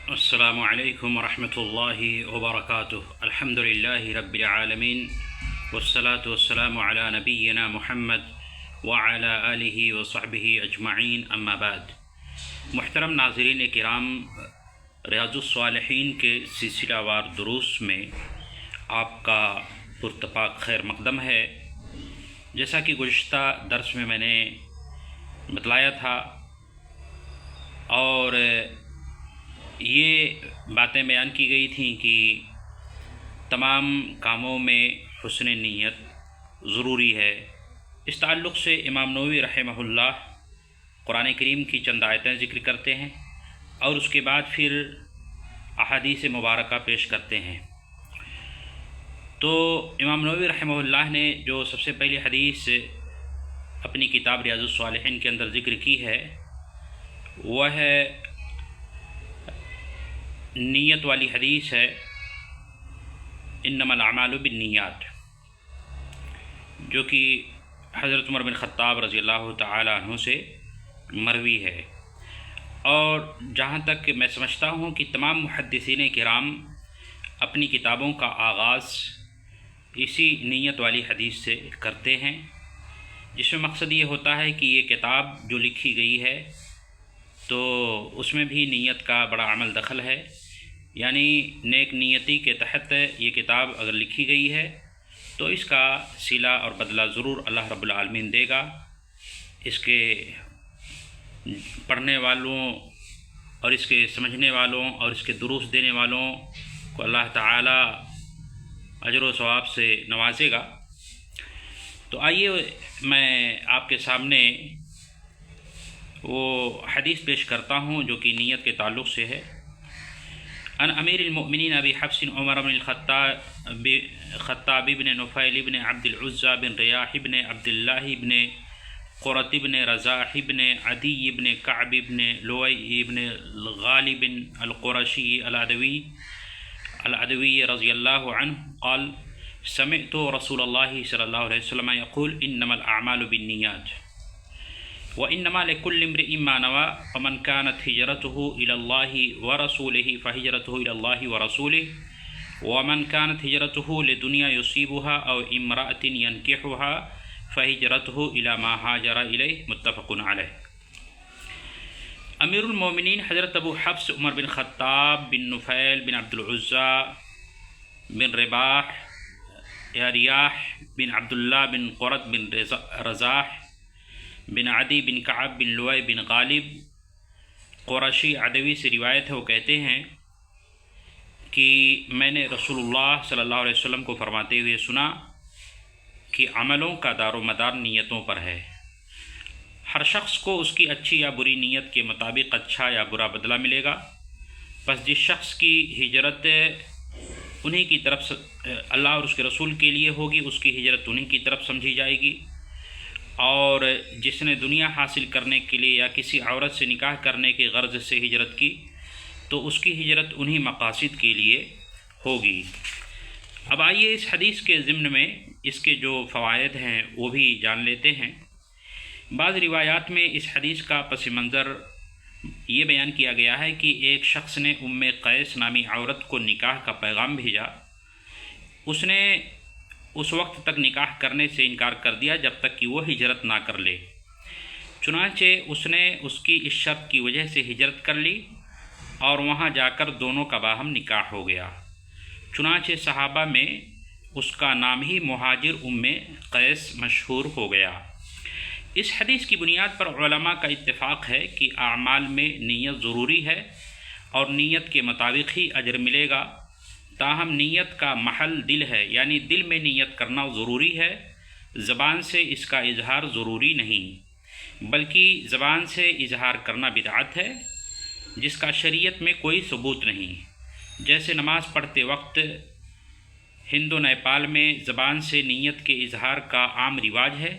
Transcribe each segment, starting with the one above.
السلام علیکم ورحمۃ اللہ وبرکاتہ۔ الحمد للہ رب العالمین والصلاة والسلام علی نبینا محمد وعلی آلہ وصحبہ اجمعین، اما بعد۔ محترم ناظرین کرام، ریاض الصالحین کے سلسلہ وار دروس میں آپ کا پرتپاک خیر مقدم ہے۔ جیسا کہ گزشتہ درس میں نے بتلایا تھا اور یہ باتیں بیان کی گئی تھیں کہ تمام کاموں میں حسن نیت ضروری ہے۔ اس تعلق سے امام نووی رحمہ اللہ قرآن کریم کی چند آیتیں ذکر کرتے ہیں اور اس کے بعد پھر احادیث مبارکہ پیش کرتے ہیں۔ تو امام نووی رحمہ اللہ نے جو سب سے پہلی حدیث اپنی کتاب ریاض الصالحین کے اندر ذکر کی ہے وہ ہے نیت والی حدیث ہے، انما الاعمال بالنیات، جو کہ حضرت عمر بن خطاب رضی اللہ تعالی عنہ سے مروی ہے۔ اور جہاں تک میں سمجھتا ہوں کہ تمام محدثین کرام اپنی کتابوں کا آغاز اسی نیت والی حدیث سے کرتے ہیں، جس میں مقصد یہ ہوتا ہے کہ یہ کتاب جو لکھی گئی ہے تو اس میں بھی نیت کا بڑا عمل دخل ہے، یعنی نیک نیتی کے تحت یہ کتاب اگر لکھی گئی ہے تو اس کا صلہ اور بدلہ ضرور اللہ رب العالمین دے گا۔ اس کے پڑھنے والوں اور اس کے سمجھنے والوں اور اس کے دروس دینے والوں کو اللہ تعالی اجر و ثواب سے نوازے گا۔ تو آئیے میں آپ کے سامنے وہ حدیث پیش کرتا ہوں جو کہ نیت کے تعلق سے ہے۔ ان امیر المؤمنین ابی حفص عمر بن خطاب بن نفیل بن عبد العزى بن ریاح بن عبد الله بن قرۃ بن رزاح بن عدی بن کعب بن لؤی بن غالب القرشی العدوی رضی اللہ عنہ قال سمعت رسول اللہ صلی اللہ علیہ وسلم يقول انما الاعمال بالنیات وإنما لكل امرئ ما نوى فمن كانت هجرته إلى الله ورسوله فهجرته إلى الله ورسوله ومن كانت هجرته لدنيا يصيبها أو امرأة ينكحها فهجرته إلى ما هاجر إليه، متفق عليه۔ امیر المومنین حضرت ابو حفص عمر بن خطاب بن نفیل بن عبد العزى بن رباح یا ریاح بن عبداللہ بن قرۃ بن رزاح بن عدی بن کعب بن لؤی بن غالب قرشی عدوی سے روایت ہے۔ وہ کہتے ہیں کہ میں نے رسول اللہ صلی اللہ علیہ وسلم کو فرماتے ہوئے سنا کہ عملوں کا دار و مدار نیتوں پر ہے۔ ہر شخص کو اس کی اچھی یا بری نیت کے مطابق اچھا یا برا بدلہ ملے گا۔ پس جس شخص کی ہجرت انہی کی طرف اللہ اور اس کے رسول کے لیے ہوگی، اس کی ہجرت انہی کی طرف سمجھی جائے گی، اور جس نے دنیا حاصل کرنے کے لیے یا کسی عورت سے نکاح کرنے کے غرض سے ہجرت کی تو اس کی ہجرت انہی مقاصد کے لیے ہوگی۔ اب آئیے اس حدیث کے ضمن میں اس کے جو فوائد ہیں وہ بھی جان لیتے ہیں۔ بعض روایات میں اس حدیث کا پس منظر یہ بیان کیا گیا ہے کہ ایک شخص نے ام قیس نامی عورت کو نکاح کا پیغام بھیجا۔ اس نے اس وقت تک نکاح کرنے سے انکار کر دیا جب تک کہ وہ ہجرت نہ کر لے، چنانچہ اس نے اس کی اس شرط کی وجہ سے ہجرت کر لی اور وہاں جا کر دونوں کا باہم نکاح ہو گیا۔ چنانچہ صحابہ میں اس کا نام ہی مہاجر ام قیس مشہور ہو گیا۔ اس حدیث کی بنیاد پر علماء کا اتفاق ہے کہ اعمال میں نیت ضروری ہے اور نیت کے مطابق ہی اجر ملے گا، تاہم نیت کا محل دل ہے، یعنی دل میں نیت کرنا ضروری ہے، زبان سے اس کا اظہار ضروری نہیں، بلکہ زبان سے اظہار کرنا بدعت ہے جس کا شریعت میں کوئی ثبوت نہیں۔ جیسے نماز پڑھتے وقت ہند و نیپال میں زبان سے نیت کے اظہار کا عام رواج ہے۔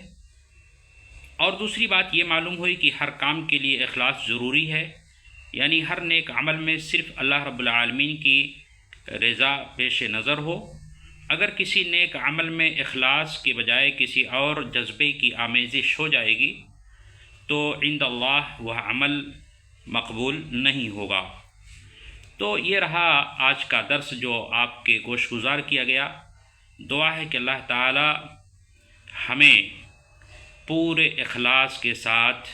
اور دوسری بات یہ معلوم ہوئی کہ ہر کام کے لیے اخلاص ضروری ہے، یعنی ہر نیک عمل میں صرف اللہ رب العالمین کی رضا پیش نظر ہو۔ اگر کسی نیک عمل میں اخلاص کے بجائے کسی اور جذبے کی آمیزش ہو جائے گی تو عند اللہ وہ عمل مقبول نہیں ہوگا۔ تو یہ رہا آج کا درس جو آپ کے گوش گزار کیا گیا۔ دعا ہے کہ اللہ تعالی ہمیں پورے اخلاص کے ساتھ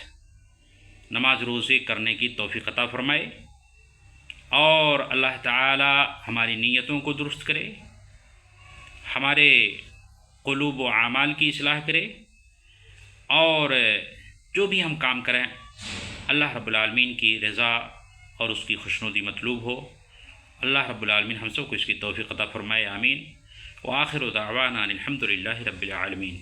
نماز روزے کرنے کی توفیق عطا فرمائے، اور اللہ تعالی ہماری نیتوں کو درست کرے، ہمارے قلوب و اعمال کی اصلاح کرے، اور جو بھی ہم کام کریں اللہ رب العالمین کی رضا اور اس کی خوشنودی مطلوب ہو۔ اللہ رب العالمین ہم سب کو اس کی توفیق عطا فرمائے، آمین۔ وآخر دعوانا الحمد للہ رب العالمین۔